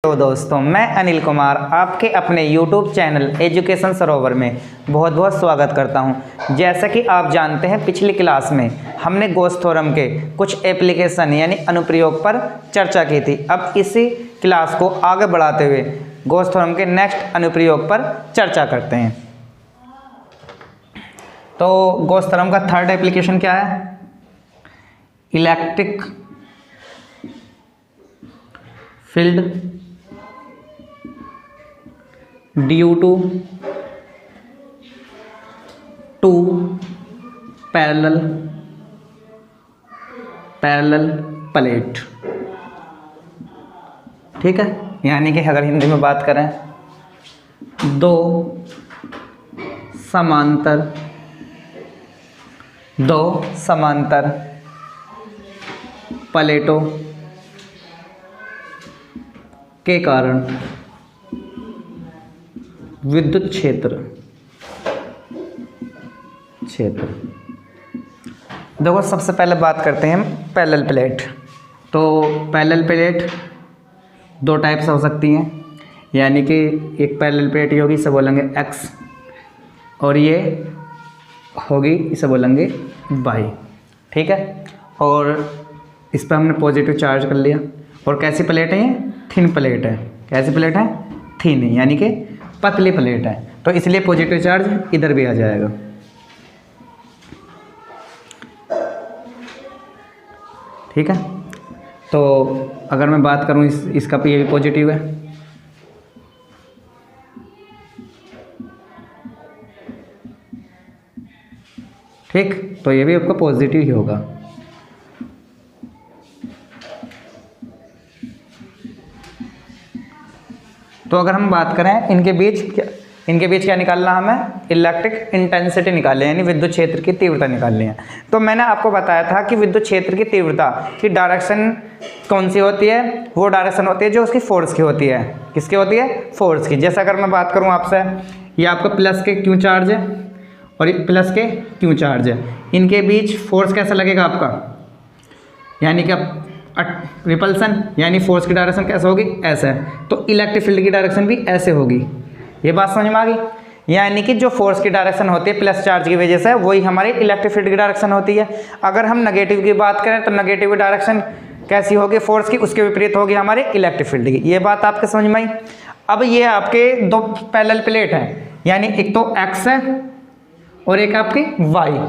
तो दोस्तों, मैं अनिल कुमार आपके अपने YouTube चैनल एजुकेशन सरोवर में बहुत बहुत स्वागत करता हूं। जैसा कि आप जानते हैं, पिछली क्लास में हमने गॉस थ्योरम के कुछ एप्लीकेशन यानी अनुप्रयोग पर चर्चा की थी। अब इसी क्लास को आगे बढ़ाते हुए गॉस थ्योरम के नेक्स्ट अनुप्रयोग पर चर्चा करते हैं। तो गॉस थ्योरम का थर्ड एप्लीकेशन क्या है? Electric field due to two parallel plate. ठीक है, यानी कि अगर हिंदी में बात करें, दो समांतर प्लेटों के कारण विद्युत क्षेत्र देखो, सबसे पहले बात करते हैं पैरेलल प्लेट। तो पैरेलल प्लेट दो टाइप से हो सकती हैं, यानी कि एक पैरेलल प्लेट ये होगी, इसे बोलेंगे एक्स, और ये होगी, इसे बोलेंगे वाई। ठीक है, और इस पर हमने पॉजिटिव चार्ज कर लिया। और कैसी प्लेट है? ये थिन प्लेट है। कैसी प्लेट है? थिन, यानी कि पतली प्लेट है, तो इसलिए पॉजिटिव चार्ज इधर भी आ जाएगा। ठीक है, तो अगर मैं बात करूं इसका ये भी पॉजिटिव है। ठीक, तो ये भी आपका पॉजिटिव ही होगा। तो अगर हम बात करें इनके बीच क्या निकालना हमें? इलेक्ट्रिक इंटेंसिटी निकालनी है, यानी विद्युत क्षेत्र की तीव्रता निकालनी है। तो मैंने आपको बताया था कि विद्युत क्षेत्र की तीव्रता की डायरेक्शन कौन सी होती है? वो डायरेक्शन होती है जो उसकी फोर्स की होती है। किसकी होती है? फोर्स की। जैसे अगर मैं बात करूँ आपसे, ये आपका प्लस के क्यू चार्ज है और ये प्लस के क्यू चार्ज है, इनके बीच फोर्स कैसा लगेगा आपका? यानी कि रिपल्सन, यानी फोर्स की डायरेक्शन कैसे होगी? ऐसे। तो इलेक्ट्रिक फील्ड की डायरेक्शन भी ऐसे होगी। ये बात समझ में आ गई? यानी कि जो फोर्स की डायरेक्शन होती है प्लस चार्ज की वजह से, वही हमारी इलेक्ट्रिक फील्ड की डायरेक्शन होती है। अगर हम नेगेटिव की बात करें तो नेगेटिव की डायरेक्शन कैसी होगी? फोर्स की, उसके विपरीत होगी हमारी इलेक्ट्रिक फील्ड की। ये बात आपके समझ में आई? अब ये आपके दो पैरेलल प्लेट हैं, यानी एक तो एक्स है और एक आपकी वाई,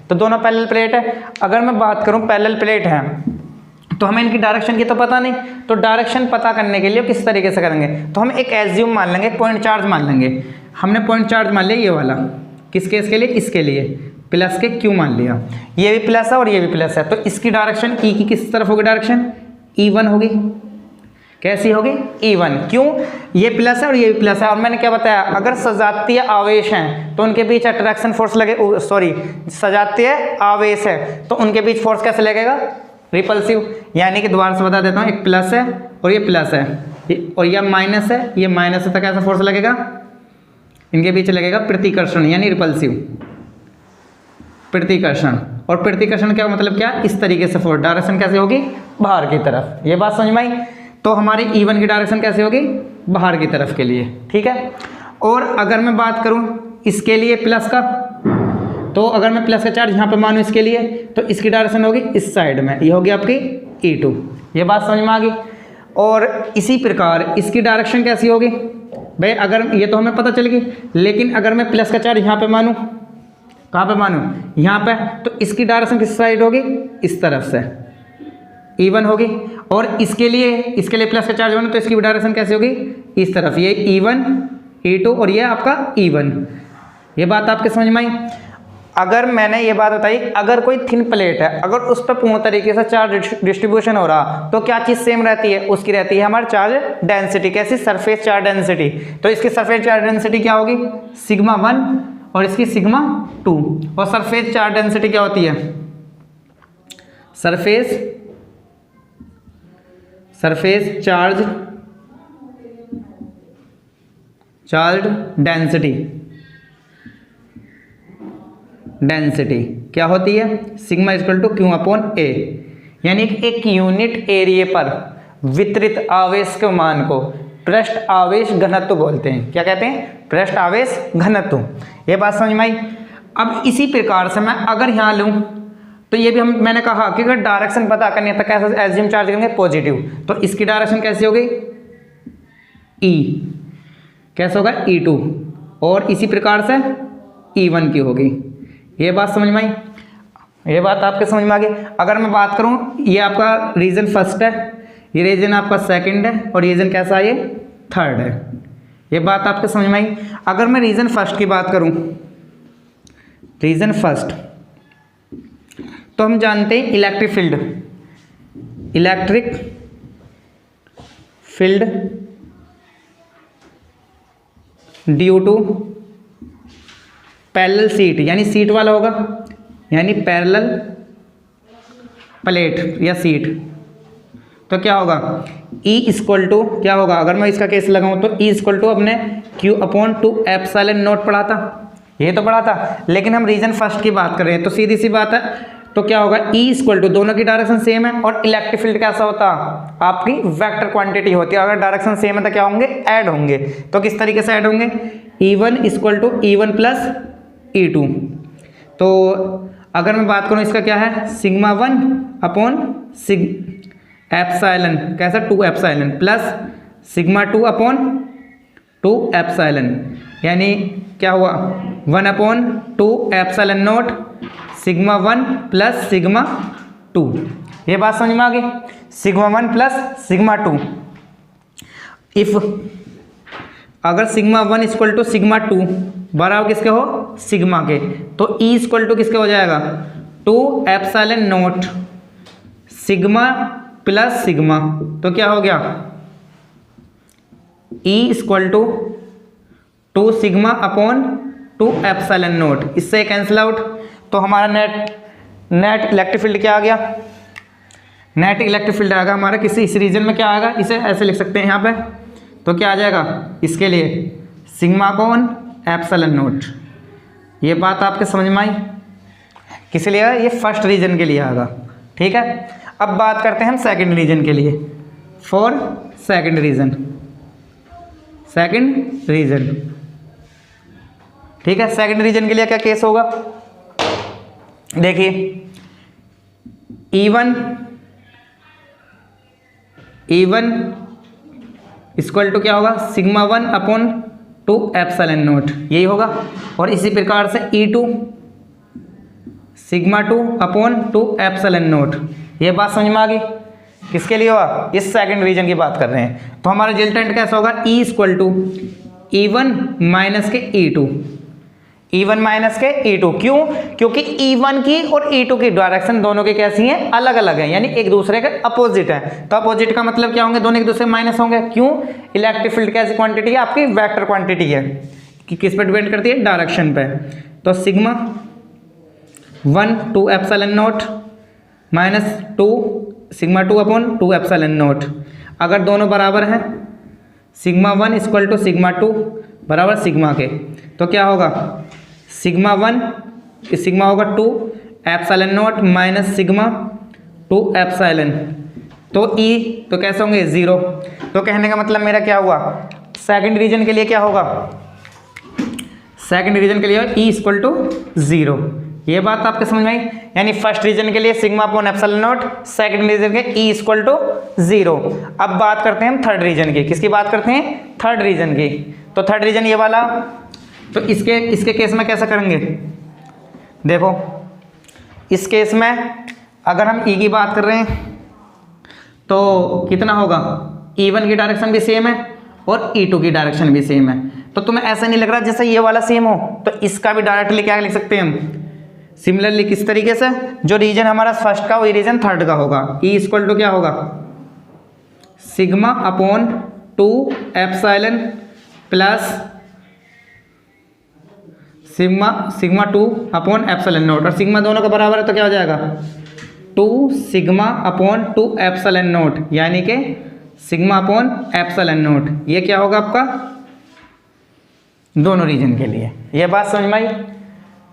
तो दोनों पैरेलल प्लेट है। अगर मैं बात करूँ पैरेलल प्लेट है तो हमें इनकी डायरेक्शन की तो पता नहीं, तो डायरेक्शन पता करने के लिए किस तरीके से करेंगे? तो हम एक एज्यूम मान लेंगे, पॉइंट चार्ज मान लेंगे। हमने पॉइंट चार्ज मान लिया ये वाला, किस केस के लिए? इसके लिए प्लस के क्यू मान लिया। ये भी प्लस है और ये भी प्लस है, तो इसकी डायरेक्शन ई की किस तरफ होगी? डायरेक्शन E1 होगी। कैसी होगी? E1। क्यों? ये प्लस है और ये भी प्लस है। और मैंने क्या बताया? अगर सजातीय आवेश हैं तो उनके बीच अट्रैक्शन फोर्स लगे, सॉरी, सजातीय आवेश है तो उनके बीच फोर्स कैसे लगेगा? रिपल्सिव। यानी कि दोबारा से बता देता हूँ, एक प्लस है और ये प्लस है, और ये माइनस है, ये माइनस है, तो कैसा फोर्स लगेगा? इनके बीच लगेगा प्रतिकर्षण, यानी रिपल्सिव प्रतिकर्षण। और प्रतिकर्षण क्या मतलब? क्या? इस तरीके से फोर्स, डायरेक्शन कैसे होगी? बाहर की तरफ। ये बात समझ में आई? तो हमारी E1 की डायरेक्शन कैसे होगी? बाहर की तरफ के लिए। ठीक है, और अगर मैं बात करूँ इसके लिए प्लस का, तो अगर मैं प्लस का चार्ज यहाँ पे मानूँ इसके लिए, तो इसकी डायरेक्शन होगी इस साइड में, ये होगी आपकी E2। ये बात समझ में आ गई? और इसी प्रकार इसकी डायरेक्शन कैसी होगी भाई? अगर ये तो हमें पता चल गई, लेकिन अगर मैं प्लस का चार्ज यहाँ पे मानूँ, कहाँ पे मानूँ? यहाँ पे, तो इसकी डायरेक्शन किस साइड होगी? इस तरफ से E1 होगी। और इसके लिए प्लस का चार्ज मानूँ तो इसकी डायरेक्शन कैसी होगी? इस तरफ, ये E1 E2 और ये आपका E1। ये बात आपके समझ में आई? अगर मैंने ये बात बताई, अगर कोई थिन प्लेट है, अगर उस पर पूर्ण तरीके से चार्ज डिस्ट्रीब्यूशन हो रहा, तो क्या चीज़ सेम रहती है? उसकी रहती है हमारी चार्ज डेंसिटी। कैसी? Surface charge density. तो इसकी सरफेस चार्ज डेंसिटी क्या होगी? सिग्मा 1 और इसकी सिग्मा 2। और सरफेस चार्ज डेंसिटी क्या होती है? सरफेस चार्ज डेंसिटी क्या होती है? Sigma equal to Q upon A, यानी एक यूनिट एरिया पर वितरित आवेश के मान को पृष्ठ आवेश घनत्व बोलते हैं। क्या कहते हैं? पृष्ठ आवेश घनत्व। ये बात समझ में आई। अब इसी प्रकार से मैं अगर यहाँ लूँ तो ये भी मैंने कहा कि अगर डायरेक्शन पता करनी है तो कैसे एज्यूम चार्ज करेंगे? पॉजिटिव। तो इसकी डायरेक्शन कैसी होगी? ई। कैसे होगा? E2। और इसी प्रकार से E1 की होगी। ये बात समझ में आई? ये बात आपके समझ में आ गई। अगर मैं बात करूं, ये आपका रीजन फर्स्ट है, ये रीजन आपका सेकंड है, और ये रीजन कैसा है? ये थर्ड है। ये बात आपके समझ में आई। अगर मैं रीजन फर्स्ट की बात करूं, रीजन फर्स्ट, तो हम जानते हैं electric field, electric field due to parallel sheet, यानी सीट वाला होगा, यानी पैरेलल प्लेट या सीट। तो क्या होगा? E इक्वल टू क्या होगा? अगर मैं इसका केस लगाऊं तो E इक्वल टू अपने Q/2 एप्सिलॉन नॉट पढ़ा था, ये तो पढ़ा था, लेकिन हम रीजन फर्स्ट की बात कर रहे हैं तो सीधी सी बात है। तो क्या होगा? E इक्वल टू, दोनों की डायरेक्शन सेम है, और इलेक्ट्रिक फील्ड कैसा होता? आपकी वेक्टर क्वांटिटी होती है। अगर डायरेक्शन सेम है तो क्या होंगे? ऐड होंगे। तो किस तरीके से ऐड होंगे? E1 equal to E1 plus E2। तो अगर मैं बात करूं इसका क्या है? सिग्मा 1 अपॉन एप्सिलॉन, कैसा? 2 epsilon plus sigma 2 upon 2 epsilon, यानी क्या हुआ? 1 upon 2 epsilon naught sigma 1 plus sigma 2। ये बात समझ में आ गई? Sigma 1 plus sigma 2। इफ अगर सिग्मा 1 इक्वल टू सिग्मा 2 बराबर किसके हो? सिग्मा के, तो E इक्वल टू किसके हो जाएगा? 2 epsilon naught sigma plus sigma. तो क्या हो गया? E equal to 2 sigma upon 2 epsilon naught. इससे कैंसिल आउट, तो हमारा नेट इलेक्ट्रिक फील्ड क्या आ गया? नेट इलेक्ट्रिक फील्ड आएगा हमारा किसी इस रीजन में। क्या आएगा? इसे ऐसे लिख सकते हैं यहाँ पे। तो क्या आ जाएगा इसके लिए? Sigma upon epsilon naught. ये बात आपके समझ में आई? किस लिए आएगा? ये फर्स्ट रीजन के लिए आएगा। ठीक है, अब बात करते हैं हम सेकंड रीजन के लिए। For second region, second region. ठीक है, सेकंड रीजन के लिए क्या केस होगा? देखिए, E1 इक्वल टू क्या होगा? सिग्मा 1 अपॉन 2 एप्सिलॉन नॉट, यही होगा। और इसी प्रकार से E2 sigma 2 upon 2 epsilon naught. ये बात समझ में आ गई? किसके लिए होगा? इस सेकंड रीजन की बात कर रहे हैं। तो हमारा रिजल्टेंट कैसा होगा? E equal to E1 minus के E2, E1 माइनस के E2। क्यों? क्योंकि E1 की और E2 की डायरेक्शन दोनों की कैसी हैं? अलग अलग है, यानी एक दूसरे के अपोजिट है। तो अपोजिट का मतलब क्या होंगे? दोनों एक दूसरे माइनस होंगे। क्यों? इलेक्ट्रिक फील्ड कैसी क्वांटिटी है? आपकी वेक्टर क्वांटिटी है, कि किस पर डिपेंड करती है? डायरेक्शन पे। तो sigma 1 2 epsilon naught minus 2 sigma 2 upon 2 epsilon not. अगर दोनों बराबर हैं, सिग्मा 1 इक्वल टू सिग्मा 2 बराबर सिग्मा के, तो क्या होगा? सिग्मा 1 सिग्मा होगा 2 epsilon naught minus sigma 2 epsilon. तो E तो कैसे होंगे? 0। तो कहने का मतलब मेरा क्या हुआ? सेकंड रीजन के लिए क्या होगा? सेकंड रीजन के लिए E इक्वल टू 0। ये बात आपके समझ में आई? यानी फर्स्ट रीजन के लिए sigma upon epsilon naught, second region के E इक्वल टू 0। अब बात करते हैं हम थर्ड रीजन की। किसकी बात करते हैं? थर्ड रीजन की। तो थर्ड रीजन ये वाला, तो इसके केस में कैसा करेंगे? देखो, इस केस में अगर हम E की बात कर रहे हैं तो कितना होगा? E1 की डायरेक्शन भी सेम है और E2 की डायरेक्शन भी सेम है। तो तुम्हें ऐसा नहीं लग रहा जैसे ये वाला सेम हो? तो इसका भी डायरेक्टली क्या लिख सकते हैं हम? सिमिलरली किस तरीके से? जो रीजन हमारा फर्स्ट का वही रीजन थर्ड का होगा। E इक्वल टू क्या होगा? Sigma upon 2 epsilon plus sigma 2 upon epsilon not. और सिग्मा दोनों का बराबर है तो क्या हो जाएगा? 2 सिग्मा अपॉन 2 एप्सिलॉन नॉट, यानी कि सिग्मा अपॉन एप्सिलॉन नॉट। ये क्या होगा आपका? दोनों रीजन के लिए। ये बात समझ में आई?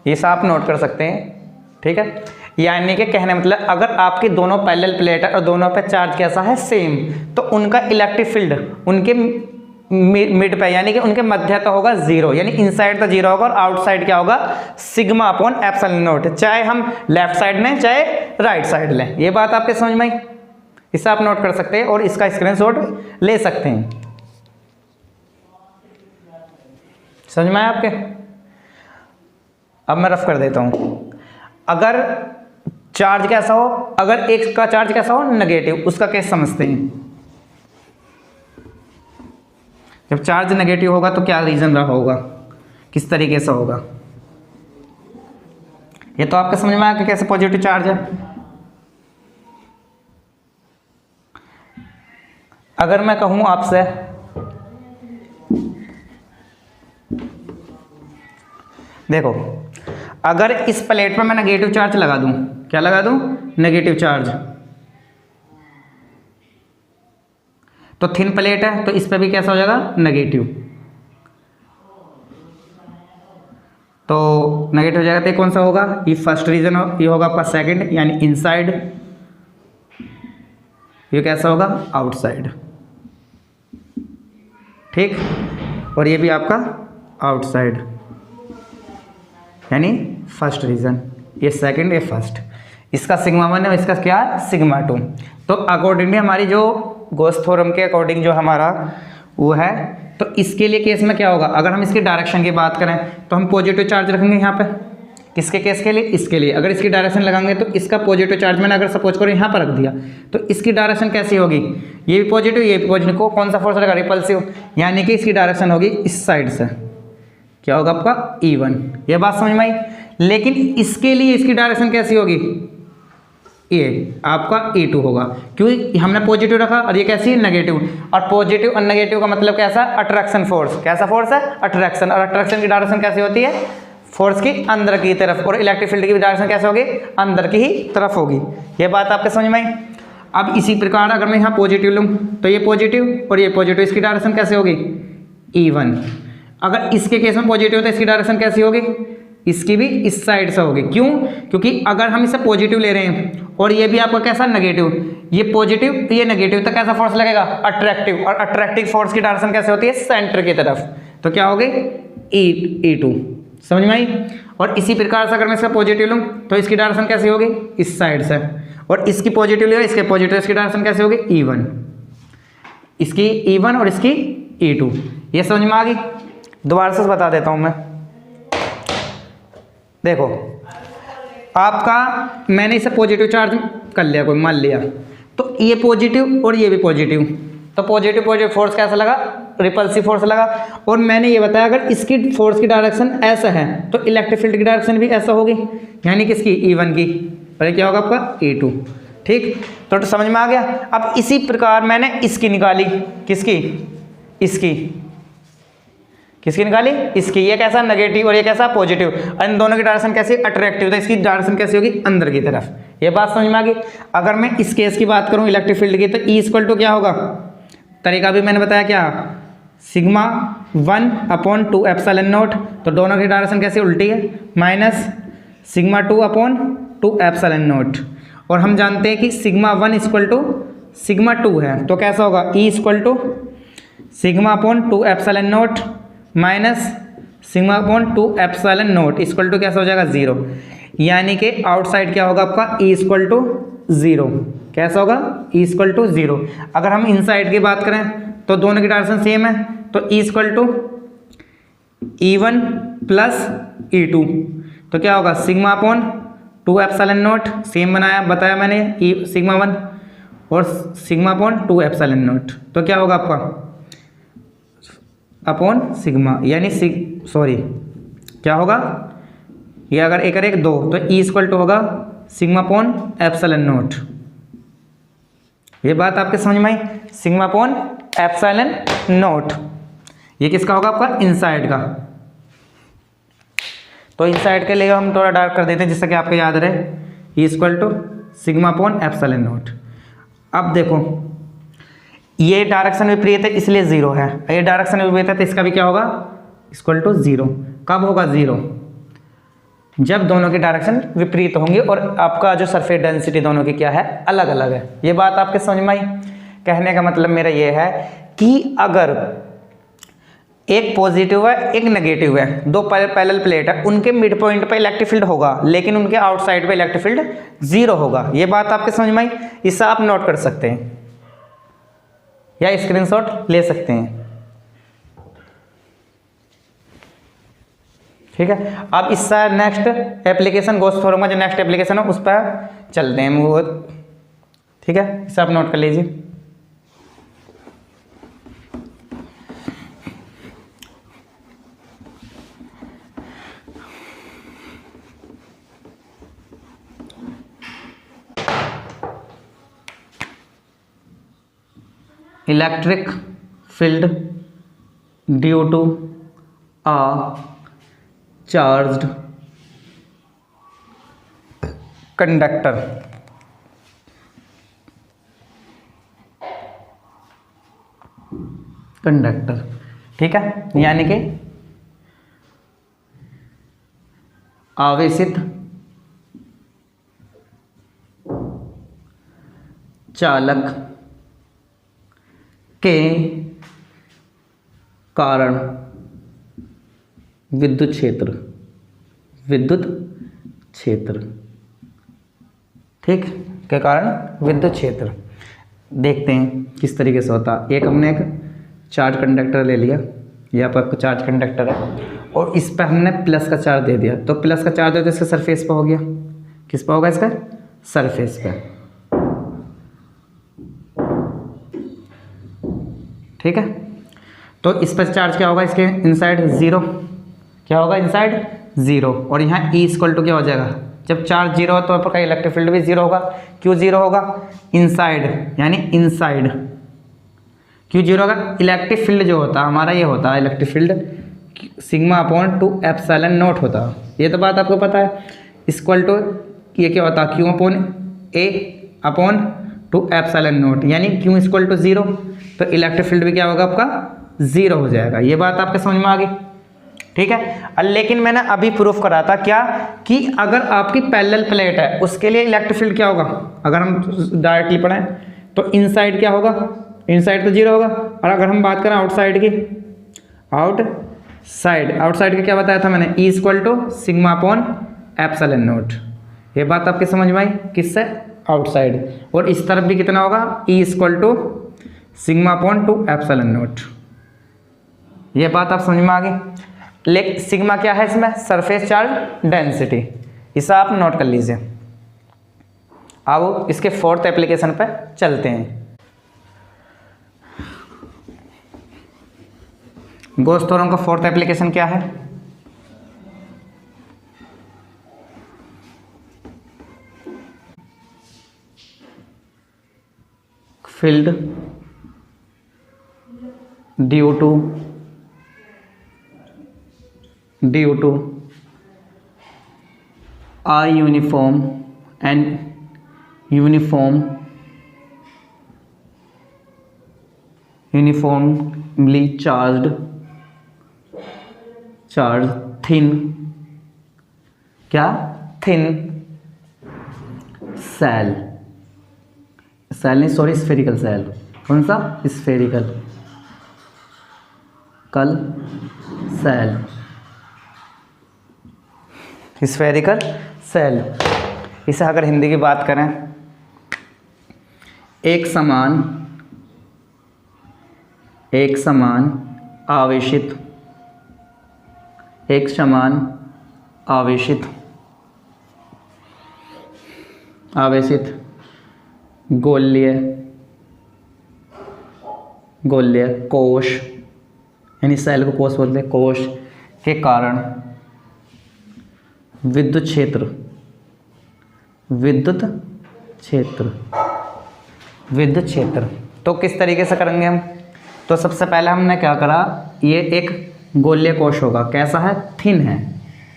ये आप नोट कर सकते हैं। ठीक है, यानी कि कहने मतलब अगर आपकी दोनों पैरेलल प्लेट है और दोनों पे चार्ज कैसा है? सेम, तो उनका इलेक्ट्रिक फील्ड, उनके मिड पे, यानी कि उनके मध्य तो होगा जीरो, यानी इनसाइड तो जीरो होगा और आउटसाइड क्या होगा सिग्मा अपॉन एप्सिलॉन नॉट, चाहे हम लेफ्ट साइड लें चाहे राइट साइड लें। ये बात आपके समझ में आई, इसे आप नोट कर सकते हैं और इसका स्क्रीनशॉट ले सकते हैं। समझ में आया आपके? अब मैं रफ कर देता हूं। अगर चार्ज कैसा हो, अगर एक का चार्ज कैसा हो नेगेटिव, उसका केस समझते हैं। जब चार्ज नेगेटिव होगा तो क्या रीजन रहा होगा, किस तरीके से होगा, ये तो आपके समझ में आया कि कैसे पॉजिटिव चार्ज है। अगर मैं कहूं आपसे देखो, अगर इस प्लेट पर मैं नेगेटिव चार्ज लगा दूं, क्या लगा दूं, नेगेटिव चार्ज, तो थिन प्लेट है तो इस पे भी कैसा हो जाएगा नेगेटिव, तो नेगेटिव हो जाएगा। तो कौन सा होगा, ये फर्स्ट रीजन ये होगा आपका सेकंड, यानी इनसाइड, ये कैसा होगा आउटसाइड, ठीक, और ये भी आपका आउटसाइड, यानी फर्स्ट रीजन, ये सेकंड ये फर्स्ट। इसका सिग्मा 1 है, इसका क्या है सिग्मा 2। तो अकॉर्डिंगली हमारी जो गॉस थ्योरम के अकॉर्डिंग जो हमारा वो है, तो इसके लिए केस में क्या होगा, अगर हम इसकी डायरेक्शन की बात करें तो हम पॉजिटिव चार्ज रखेंगे यहाँ पे, किसके केस के लिए, इसके लिए। अगर इसकी डायरेक्शन लगाएंगे तो इसका पॉजिटिव चार्ज मैंने अगर सपोज करो यहाँ पर रख दिया, तो इसकी डायरेक्शन कैसी होगी, ये भी पॉजिटिव ये भी पॉजिटिव, को कौन सा फोर्स लगा, रिपल्सिव, यानी कि इसकी डायरेक्शन होगी इस साइड से, क्या होगा आपका E1। ये बात समझ में आई। लेकिन इसके लिए इसकी डायरेक्शन कैसी होगी, ये आपका E2 होगा, क्योंकि हमने पॉजिटिव रखा और ये कैसी है नेगेटिव, और पॉजिटिव और नेगेटिव का मतलब कैसा, अट्रैक्शन फोर्स, कैसा फोर्स है अट्रैक्शन, और अट्रैक्शन की डायरेक्शन कैसी होती है फोर्स की अंदर की तरफ, और इलेक्ट्रिक फील्ड की डायरेक्शन कैसे होगी अंदर की ही तरफ होगी। ये बात आपके समझ में आई। अब इसी प्रकार अगर मैं यहाँ पॉजिटिव लूँ तो ये पॉजिटिव और ये पॉजिटिव, इसकी डायरेक्शन कैसे होगी E1। अगर इसके केस में पॉजिटिव तो इसकी डायरेक्शन कैसी होगी, इसकी भी इस साइड से होगी, क्यों, क्योंकि अगर हम इसे पॉजिटिव ले रहे हैं और ये भी आपका कैसा नेगेटिव, ये पॉजिटिव ये नेगेटिव, तो कैसा फोर्स लगेगा अट्रैक्टिव, और अट्रैक्टिव फोर्स की डायरेक्शन कैसे होती है सेंटर की तरफ, तो क्या होगी E2। समझ में आई। और इसी प्रकार से अगर मैं इसका पॉजिटिव लूँ तो इसकी डायरेक्शन कैसी होगी इस साइड से, और इसकी पॉजिटिव लिया इसके पॉजिटिव, इसकी डायरेक्शन कैसी होगी E1, इसकी E1 और इसकी E2। ये समझ में आ गई। दोबारा से बता देता हूँ मैं, देखो आपका मैंने इसे पॉजिटिव चार्ज कर लिया, कोई मान लिया, तो ये पॉजिटिव और ये भी पॉजिटिव, तो पॉजिटिव पॉजिटिव फोर्स कैसा लगा रिपल्सिव फोर्स लगा। और मैंने ये बताया अगर इसकी फोर्स की डायरेक्शन ऐसा है तो इलेक्ट्रिक फील्ड की डायरेक्शन भी ऐसा होगी, यानी किसकी E1 की, और क्या होगा आपका E2। ठीक, तो समझ में आ गया। अब इसी प्रकार मैंने इसकी निकाली, किसकी, इसकी, किसकी निकाली, इसकी। ये कैसा नेगेटिव और ये कैसा पॉजिटिव, और इन दोनों की डायरेक्शन कैसी अट्रैक्टिव, तो इसकी डायरेक्शन कैसी होगी अंदर की तरफ। ये बात समझ में आ गई। अगर मैं इस केस की बात करूं इलेक्ट्रिक फील्ड की, तो E इक्वल टू क्या होगा, तरीका भी मैंने बताया क्या, सिग्मा 1/2 एप्सिलॉन नॉट, तो दोनों की डायरेक्शन कैसी उल्टी है, माइनस सिग्मा 2/2 एप्सिलॉन नॉट। और हम जानते हैं कि सिग्मा 1 इक्वल टू सिग्मा 2 है, तो कैसा होगा E equal to sigma 2 epsilon naught minus sigma 2 epsilon naught equal to कैसा हो जाएगा 0, यानी कि आउटसाइड क्या होगा आपका E इक्वल टू 0। कैसा होगा E इक्वल टू 0। अगर हम इनसाइड की बात करें तो दोनों की डायरेक्शन सेम है, तो E equal to E1 plus E2, तो क्या होगा सिग्मा 2 एप्सिलॉन नॉट, सेम बताया मैंने E सिग्मा 1 और सिग्मा 2 एप्सिलॉन नॉट, तो क्या होगा आपका अपॉन सिग्मा, यानी क्या होगा, ये अगर एक और एक 2, तो E इक्वल टू होगा सिग्मा अपॉन एप्सिलॉन नॉट। ये बात आपके समझ में आई, सिग्मा अपॉन एप्सिलॉन नॉट। ये किसका होगा आपका इनसाइड का, तो इनसाइड के लिए हम थोड़ा डार्क कर देते हैं जिससे कि आपको याद रहे, E equal to sigma upon epsilon naught. अब देखो ये डायरेक्शन विपरीत है इसलिए 0 है, ये डायरेक्शन विपरीत है तो इसका भी क्या होगा इक्वल टू 0। कब होगा 0, जब दोनों की डायरेक्शन विपरीत होंगी और आपका जो सरफेस डेंसिटी दोनों की क्या है अलग अलग है। ये बात आपके समझ में आई। कहने का मतलब मेरा ये है कि अगर एक पॉजिटिव है एक नेगेटिव है, दो पैरेलल प्लेट है, उनके मिड पॉइंट पे इलेक्ट्रिक फील्ड होगा लेकिन उनके आउटसाइड पे इलेक्ट्रिक फील्ड 0 होगा। ये बात आपके समझ में आई? इसे आप नोट कर सकते हैं या स्क्रीनशॉट ले सकते हैं। ठीक है, अब इसका नेक्स्ट एप्लीकेशन गॉस थ्योरम का जो नेक्स्ट एप्लीकेशन है उस पर चलते हैं वो। ठीक है, इसे आप नोट कर लीजिए। Electric field due to a charged conductor. ठीक है, यानी कि आवेशित चालक के कारण विद्युत क्षेत्र ठीक के कारण विद्युत क्षेत्र। देखते हैं किस तरीके से होता है। एक हमने एक चार्ज कंडक्टर ले लिया, यहाँ पर चार्ज कंडक्टर है और इस पर हमने प्लस का चार्ज दे दिया, तो प्लस का चार्ज तो इसका सरफेस पर हो गया। किस पर होगा? इसका सरफेस पर। ठीक है, तो इस पर चार्ज क्या होगा? इसके इनसाइड 0। क्या होगा? इनसाइड 0। और यहाँ E इक्वल टू क्या हो जाएगा? जब चार्ज 0 हो तो आपका इलेक्ट्रिक फील्ड भी 0 होगा। क्यों 0 होगा? इनसाइड, यानी इनसाइड क्यों 0 होगा? इलेक्ट्रिक फील्ड जो होता है हमारा, ये होता है electric field sigma upon 2 epsilon not होता है। ये तो बात आपको पता है। इक्वल टू ये क्या होता है? Q upon A upon 2 epsilon not, यानी क्यू इक्वल टू 0, तो इलेक्ट्रिक फील्ड भी क्या होगा? आपका 0 हो जाएगा। ये बात आपके समझ में आ गई? ठीक है, लेकिन मैंने अभी प्रूफ करा था क्या कि अगर आपकी पैरेलल प्लेट है उसके लिए इलेक्ट्रिक फील्ड क्या होगा? अगर हम डायरेक्टली पढ़ें तो इनसाइड क्या होगा? इनसाइड तो 0 होगा। और अगर हम बात करें आउटसाइड की, आउटसाइड का क्या बताया था मैंने? E equal to sigma upon epsilon naught. ये बात आपके समझ में आई? किससे? आउटसाइड। और इस तरफ भी कितना होगा? E equal to sigma upon 2 epsilon naught. ये बात आप समझ में आ गई? लेकिन सिग्मा क्या है इसमें? Surface charge density. इसे आप नोट कर लीजिए। अब इसके फोर्थ एप्लीकेशन पे चलते हैं। गॉस थ्योरम का फोर्थ एप्लीकेशन क्या है? Field due to a uniformly charged thin shell नहीं, सॉरी, स्फेरिकल सेल। कौन सा? Spherical shell. Spherical shell. इसे अगर हिंदी की बात करें, एक समान आवेशित गोलीय कोश, यानी सेल को कोश बोलते हैं, कोश के कारण विद्युत क्षेत्र। तो किस तरीके से करेंगे हम? तो सबसे पहले हमने क्या करा, ये एक गोलीय कोश होगा। कैसा है? थिन है।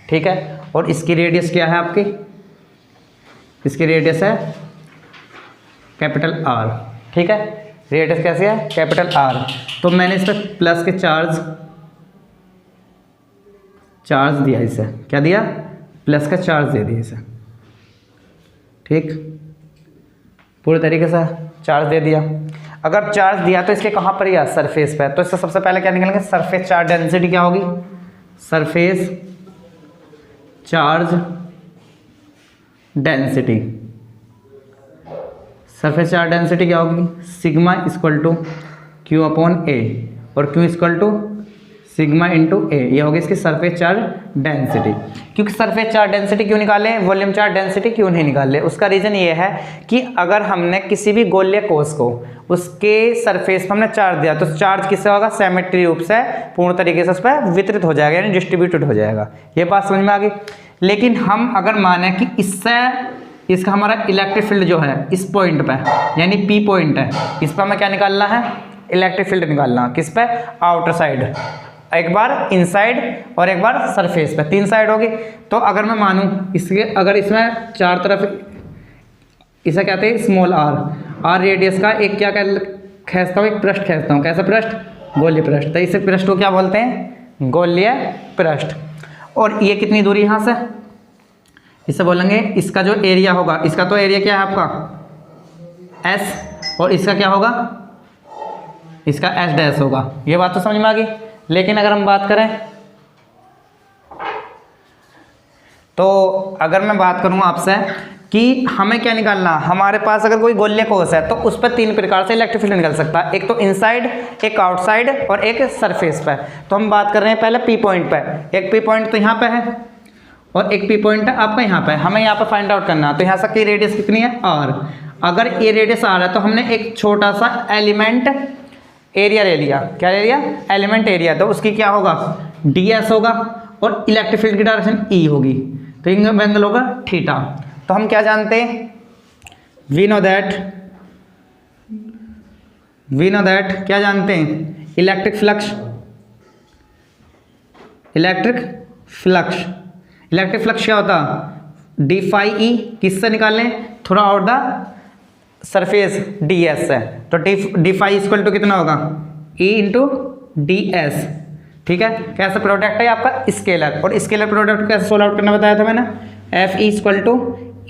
ठीक है, और इसकी रेडियस क्या है आपकी? इसकी रेडियस है कैपिटल R। ठीक है, रेडियस कैसी है? Capital R। तो मैंने इस पर प्लस के चार्ज दिया। इसे क्या दिया? प्लस का चार्ज दे दिया इसे। ठीक, पूरे तरीके से चार्ज दे दिया। अगर चार्ज दिया तो इसके कहाँ पर या सरफेस पे, तो इससे सबसे पहले क्या निकालेंगे, सरफेस चार्ज डेंसिटी क्या होगी, surface charge density, surface charge density क्या होगी, sigma equal to Q upon A, और Q equal to sigma into A, ये होगी इसकी सरफेस चार्ज डेंसिटी। क्योंकि सरफेस चार्ज डेंसिटी क्यों निकालें, वॉल्यूम चार्ज डेंसिटी क्यों नहीं निकाले, उसका रीज़न ये है कि अगर हमने किसी भी गोलीय कोष को उसके सरफेस पर हमने चार्ज दिया तो चार्ज किससे होगा, सिमेट्री रूप से पूर्ण तरीके से उस पर वितरित हो जाएगा, यानी डिस्ट्रीब्यूटेड हो जाएगा। ये बात समझ में आ गई। लेकिन हम अगर माने कि इससे इसका हमारा इलेक्ट्रिक फील्ड जो है इस पॉइंट पे, यानी पी पॉइंट है, इस पर हमें क्या निकालना है, इलेक्ट्रिक फील्ड निकालना, किस पे, आउटर साइड, एक बार इनसाइड और एक बार सरफेस पे, 3 साइड होगी। तो अगर मैं मानूं इसके, अगर इसमें चार तरफ, इसे कहते हैं स्मॉल आर रेडियस का एक क्या खींचता हूँ, एक पृष्ठ खींचता हूँ, कैसा पृष्ठ, गोलीय पृष्ठ, तो इस पृष्ठ को क्या बोलते हैं, गोलीय पृष्ठ। और ये कितनी दूरी यहाँ से, इसे बोलेंगे इसका जो एरिया होगा, इसका तो एरिया क्या है आपका एस, और इसका क्या होगा, इसका एस डैश होगा। ये बात तो समझ में आ गई। लेकिन अगर हम बात करें, तो अगर मैं बात करूं आपसे कि हमें क्या निकालना, हमारे पास अगर कोई गोलीय कोष है तो उस पर 3 प्रकार से इलेक्ट्रिक फील्ड निकल सकता है, एक तो इनसाइड, एक आउटसाइड और एक सरफेस पे। तो हम बात कर रहे हैं पहले पी पॉइंट पे, एक पी पॉइंट तो यहाँ पे है और एक पी पॉइंट है आपका यहाँ पे, हमें यहाँ पे फाइंड आउट करना है। तो यहाँ तक की रेडियस कितनी है, आर। अगर ये रेडियस आर है तो हमने एक छोटा सा एलिमेंट एरिया ले लिया, क्या ले लिया, एलिमेंट एरिया, तो उसकी क्या होगा, ds होगा, और इलेक्ट्रिक फील्ड की डायरेक्शन ई होगी, तो इनका एंगल होगा थीटा। तो हम क्या जानते हैं, वी नो दैट क्या जानते हैं, इलेक्ट्रिक फ्लक्स, इलेक्ट्रिक फ्लक्स क्या होता, डी फाई ई, किससे निकालें, थोड़ा आउट द सरफेस ds है, तो डी फाई इक्वल टू कितना होगा, E इंटू डी एस। ठीक है, कैसा प्रोडक्ट है आपका, स्केलर, और स्केलर प्रोडक्ट कैसे सोल्व आउट करना बताया था मैंने, F E equal to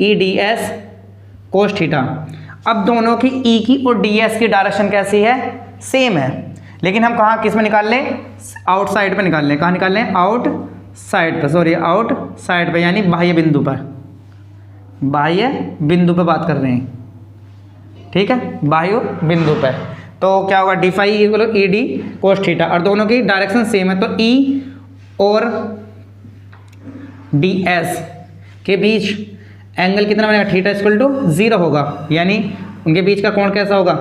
E D S cos theta. अब दोनों की E की और डी एस की डायरेक्शन कैसी है, सेम है, लेकिन हम कहाँ किस में निकाल लें, आउटसाइड पे निकाल लें, कहाँ निकाल लें, आउटसाइड पे, यानी बाह्य बिंदु पर बात कर रहे हैं। ठीक है, बाह्य बिंदु पे, तो क्या होगा, D phi equal to E D cos theta, और दोनों की डायरेक्शन सेम है, तो ई और डी एस के बीच एंगल कितना बनेगा, थीटा इक्वल टू 0 होगा, यानी उनके बीच का कोण कैसा होगा,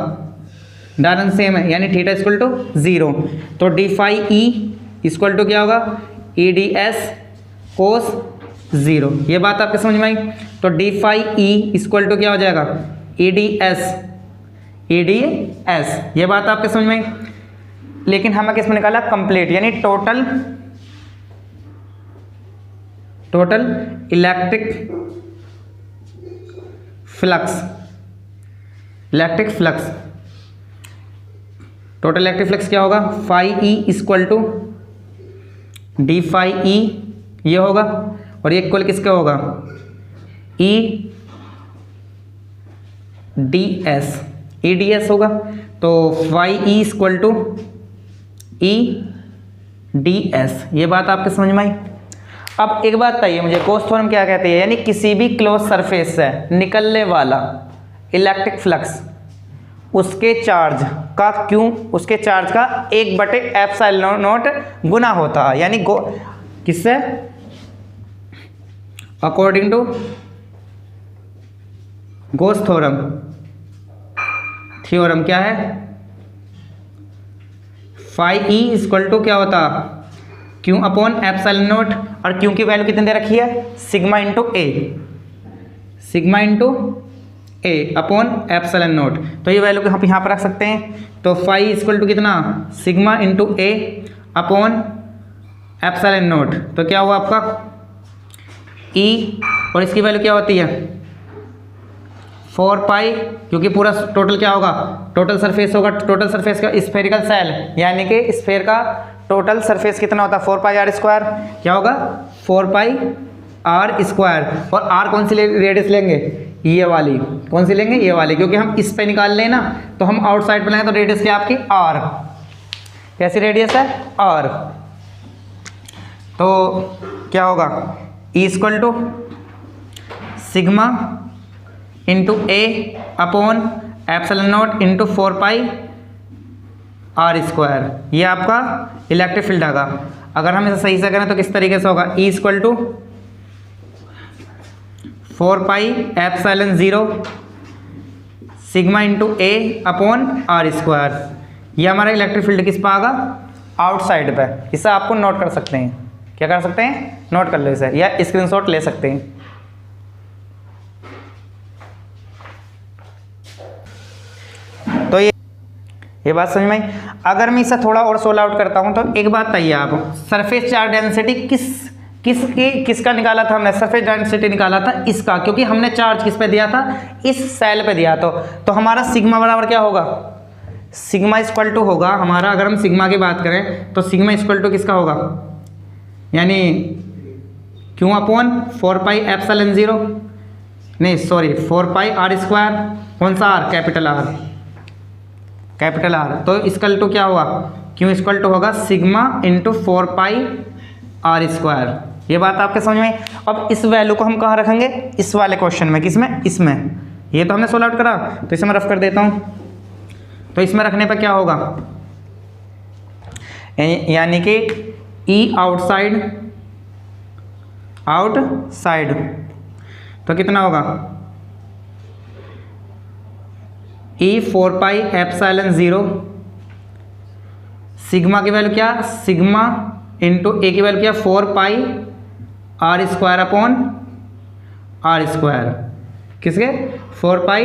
डायरेक्शन सेम है, यानी थीटा इक्वल टू 0। तो D phi E equal to क्या होगा, ई डी एस कोस 0। ये बात आपके समझ में आई। तो D phi E equal to क्या हो जाएगा, ई डी एस, ये बात आपके समझ में आई। लेकिन हमें किस में निकाला, कंप्लीट, यानी total electric flux, total electric flux क्या होगा, phi E equal to D phi E, ये होगा, और ये इक्वल किसका होगा, ई डी एस होगा। तो phi E equal to E D S, ये बात आपके समझ में आई। अब एक बात बताइए मुझे, गॉस थ्योरम क्या कहते हैं, यानी किसी भी क्लोज सरफेस से निकलने वाला इलेक्ट्रिक फ्लक्स उसके चार्ज का उसके चार्ज का 1/ε0 गुना होता है, यानी किससे, अकॉर्डिंग टू गॉस थ्योरम क्या है, फाई ई इक्वल टू क्या होता, क्यू अपॉन ε0, और क्यू की वैल्यू कितनी दे रखी है, सिग्मा इंटू ए अपॉन ε0। तो ये वैल्यू हम यहाँ पर रख सकते हैं। तो फाई इक्वल टू कितना, सिग्मा इंटू ए अपॉन ε0। तो क्या हुआ आपका ई, और इसकी वैल्यू क्या होती है 4 पाई, क्योंकि पूरा टोटल क्या होगा, टोटल सरफेस होगा, टोटल सरफेस का स्फेरिकल सेल, यानी कि स्फेयर का टोटल सरफेस कितना होता है 4 पाई आर स्क्वायर, क्या होगा 4 पाई आर स्क्वायर, और आर कौन सी रेडियस लेंगे, ये वाली, कौन सी लेंगे, ये वाली, क्योंकि हम इस पे निकाल लें ना, तो हम आउटसाइड पे लेंगे तो रेडियस क्या आपकी आर, कैसी रेडियस है आर। तो क्या होगा E equal to sigma into A upon epsilon naught into 4 pi R square, ये आपका इलेक्ट्रिक फील्ड आएगा। अगर हम इसे सही से करें तो किस तरीके से होगा, E equal to 4 pi epsilon 0 sigma into A upon R square, ये हमारा इलेक्ट्रिक फील्ड किस पे आएगा, आउटसाइड पे। इसे आपको नोट कर सकते हैं, क्या कर सकते हैं, नोट कर लो इसे, या स्क्रीनशॉट ले सकते हैं। तो ये बात समझ में आई। अगर मैं इसे थोड़ा और सोल्व आउट करता हूं तो एक बात बताइए आप, सरफेस चार्ज डेंसिटी किसका निकाला था हमने, सरफेस डेंसिटी निकाला था इसका, क्योंकि हमने चार्ज किस पे दिया था, इस सेल पे दिया। तो हमारा सिग्मा बराबर क्या होगा, सिग्मा इक्वल टू होगा हमारा, अगर हम सिग्मा की बात करें तो सिग्मा इक्वल टू किसका होगा, यानी क्यों अपॉन 4 पाई एप्सिलॉन 0, नहीं सॉरी 4 पाई आर स्क्वायर, कौन सा R, capital R, capital R. तो इक्वल टू क्या होगा, क्यों इक्वल टू होगा sigma into 4 pi R square. ये बात आपके समझ में। अब इस वैल्यू को हम कहाँ रखेंगे, इस वाले क्वेश्चन में, किसमें, इसमें। ये तो हमने सोल्व आउट करा, तो इसे मैं रफ कर देता हूँ। तो इसमें रखने पर क्या होगा, यानी कि E आउटसाइड तो कितना होगा, E 4 पाई एप्सिलॉन 0 सिग्मा की वैल्यू क्या, सिग्मा इंटू ए की वैल्यू क्या 4 pi R square upon R square, किसके 4 pi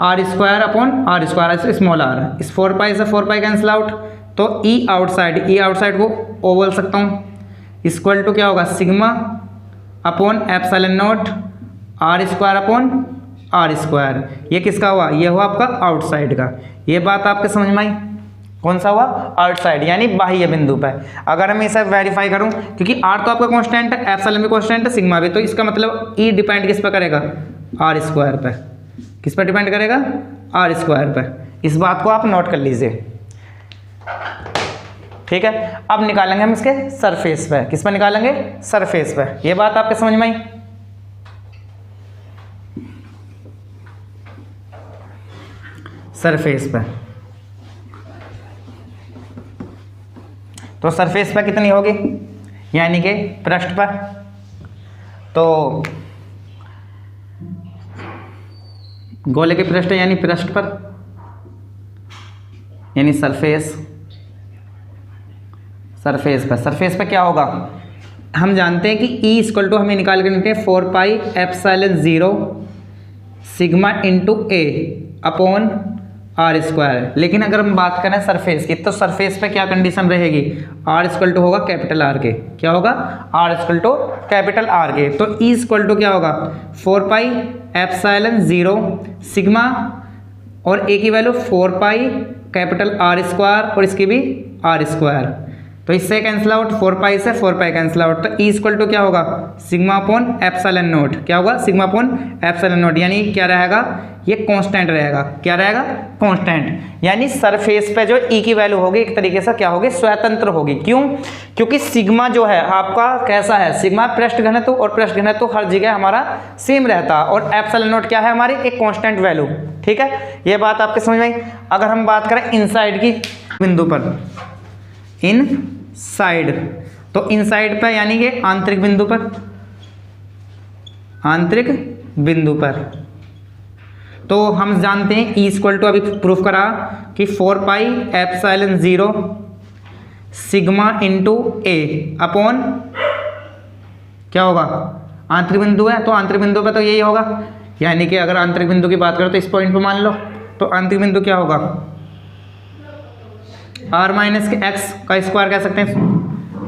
R square upon R square, small R, इस 4 पाई से 4 पाई कैंसिल आउट, तो E आउटसाइड को ओ बोल सकता हूँ, इक्वल टू क्या होगा sigma upon epsilon naught R square upon R square. ये किसका हुआ, ये हुआ आपका आउटसाइड का। ये बात आपके समझ में आई, कौन सा हुआ, आउटसाइड, यानी बाह्य बिंदु पर। अगर मैं इसे वेरीफाई करूं, क्योंकि आर तो आपका कांस्टेंट है, एप्सिलॉन भी कांस्टेंट है, सिग्मा भी, तो इसका मतलब E डिपेंड किस पर करेगा, आर स्क्वायर पर। किस पर डिपेंड करेगा, आर स्क्वायर पर। इस बात को आप नोट कर लीजिए, ठीक है। अब निकालेंगे हम इसके सरफेस पे, किस पर निकालेंगे, सरफेस पे। ये बात आपके समझ में आई। सरफेस पे, तो सरफेस पे कितनी होगी, यानी कि पृष्ठ पर, तो गोले के पृष्ठ यानी पृष्ठ पर, यानी सरफेस पे क्या होगा, हम जानते हैं कि E इक्वल टू हमें निकाल के निकले 4 pi epsilon 0 sigma into A upon R square. लेकिन अगर हम बात करें सरफेस की, तो सरफेस पे क्या कंडीशन रहेगी, R इक्वल टू होगा कैपिटल R के, क्या होगा, R equal to capital R के। तो E इक्वल टू क्या होगा 4 पाई एप्सिलॉन 0 सिग्मा और A की value 4 pi capital R square और इसकी भी R स्क्वायर, तो इससे कैंसिल आउट, 4 पाई से 4 पाई कैंसिल आउट, तो E इक्वल टू क्या होगा सिग्मा अपॉन एप्सिलॉन नॉट, क्या होगा सिग्मा अपॉन एप्सिलॉन नॉट, यानी क्या रहेगा, ये कांस्टेंट रहेगा, क्या रहेगा, कांस्टेंट। यानी सरफेस पे जो E की वैल्यू होगी एक तरीके से क्या होगी, स्वतंत्र होगी। क्यों, क्योंकि सिग्मा जो है आपका कैसा है, सिग्मा पृष्ठ घनत्व, और पृष्ठ घनत्व हर जगह हमारा सेम रहता है, और एप्सिलॉन नॉट क्या है हमारी, एक कांस्टेंट वैल्यू, ठीक है। ये बात आपके समझ में आई। अगर हम बात करें इनसाइड की बिंदु पर, इन साइड, तो इनसाइड पर यानी कि आंतरिक बिंदु पर, आंतरिक बिंदु पर, तो हम जानते हैं E इक्वल टू, अभी प्रूफ करा कि 4 pi epsilon 0 sigma into A upon क्या होगा, आंतरिक बिंदु है, तो आंतरिक बिंदु पर तो यही होगा, यानी कि अगर आंतरिक बिंदु की बात करें तो इस पॉइंट पर मान लो, तो आंतरिक बिंदु क्या होगा, r माइनस के एक्स का स्क्वायर कह सकते हैं,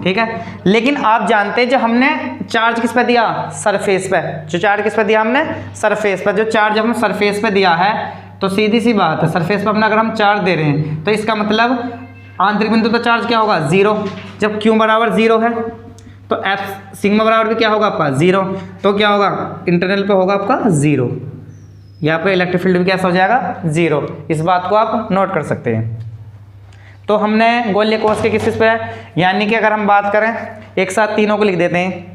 ठीक है। लेकिन आप जानते हैं जो हमने चार्ज किस पे दिया, सरफेस पे, जो चार्ज किस पे दिया हमने, सरफेस पे, जो चार्ज हमने सरफेस पे दिया है, तो सीधी सी बात है सरफेस पे अपना अगर हम चार्ज दे रहे हैं तो इसका मतलब आंतरिक बिंदु पर चार्ज क्या होगा, 0। जब Q बराबर 0 है तो एफ सिग्मा बराबर भी क्या होगा आपका 0, तो क्या होगा इंटरनल पे होगा आपका 0, यहाँ पे इलेक्ट्रिक फील्ड भी कैसा हो जाएगा, 0। इस बात को आप नोट कर सकते हैं। तो हमने गोलीय कोष के किस पे है, यानी कि अगर हम बात करें एक साथ तीनों को लिख देते हैं,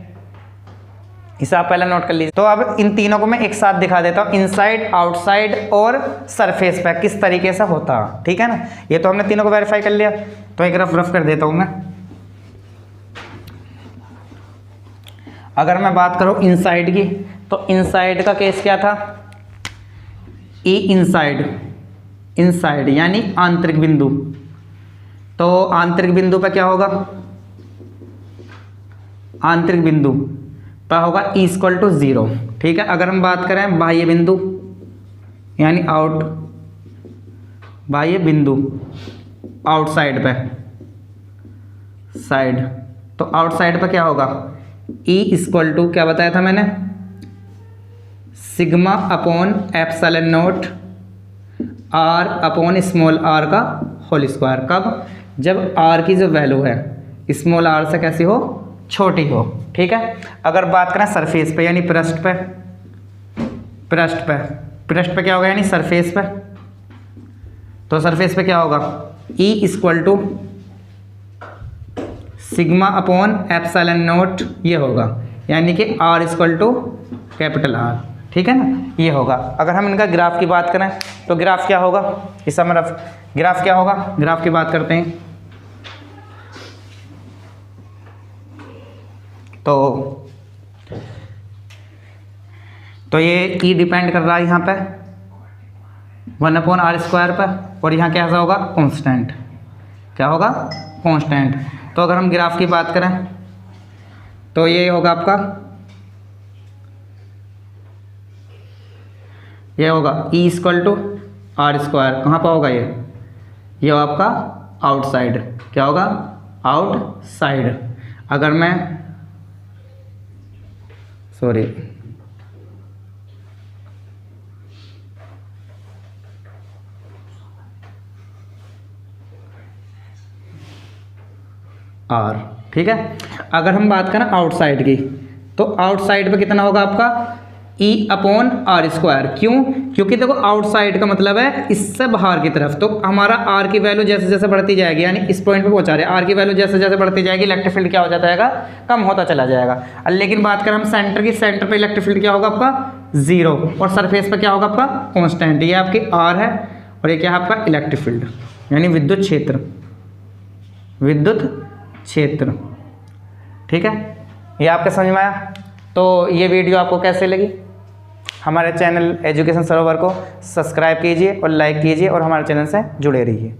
इसे आप पहले नोट कर लीजिए। तो अब इन तीनों को मैं एक साथ दिखा देता हूँ, इनसाइड, आउटसाइड और सरफेस पे किस तरीके से होता है, ठीक है ना। ये तो हमने तीनों को वेरीफाई कर लिया, तो एक रफ कर देता हूँ मैं। अगर मैं बात करूँ इनसाइड की, तो इनसाइड का केस क्या था, ई इनसाइड यानी आंतरिक बिंदु। तो आंतरिक बिंदु पर क्या होगा, आंतरिक बिंदु पर होगा E=0, ठीक है। अगर हम बात करें बाह्य बिंदु यानी बाह्य बिंदु आउटसाइड पे, साइड, तो आउटसाइड पे क्या होगा, E= क्या बताया था मैंने, sigma upon epsilon not R upon small r का होल स्क्वायर। कब, जब r की जो वैल्यू है स्मॉल r से कैसी हो, छोटी हो, ठीक है। अगर बात करें सरफेस पे यानी पृष्ठ पे क्या होगा, यानी सरफेस पे, तो सरफेस पे क्या होगा, E= sigma upon epsilon naught, ये होगा, यानी कि R=R, ठीक है ना, ये होगा। अगर हम इनका ग्राफ की बात करें तो ग्राफ क्या होगा, इस समय ग्राफ क्या होगा, ग्राफ की बात करते हैं। तो ये E डिपेंड कर रहा है यहाँ पे 1/r² पर, और यहाँ कैसा होगा, कांस्टेंट, क्या होगा, कांस्टेंट। तो अगर हम ग्राफ की बात करें तो ये होगा आपका, ये होगा E=r², कहाँ पर होगा ये होगा आपका आउटसाइड, क्या होगा, आउटसाइड। अगर मैं R, ठीक है। अगर हम बात करें आउटसाइड की, तो आउटसाइड पे कितना होगा आपका, E/r²। क्यों, क्योंकि देखो आउटसाइड का मतलब है इससे बाहर की तरफ, तो हमारा R की वैल्यू जैसे जैसे बढ़ती जाएगी, यानी इस पॉइंट पे पहुंचा रहे हैं, R की वैल्यू जैसे जैसे बढ़ती जाएगी इलेक्ट्रिक फील्ड क्या हो जाता है, कम होता चला जाएगा। लेकिन बात करें हम सेंटर की, सेंटर पे इलेक्ट्रिक फील्ड क्या होगा आपका, 0, और सरफेस पे क्या होगा आपका, कांस्टेंट। ये आपकी R है और ये क्या है आपका इलेक्ट्रिक फील्ड, यानी विद्युत क्षेत्र, ठीक है। ये आपके समझ में आया। तो ये वीडियो आपको कैसे लगी, हमारे चैनल एजुकेशन सरोवर को सब्सक्राइब कीजिए और लाइक कीजिए और हमारे चैनल से जुड़े रहिए।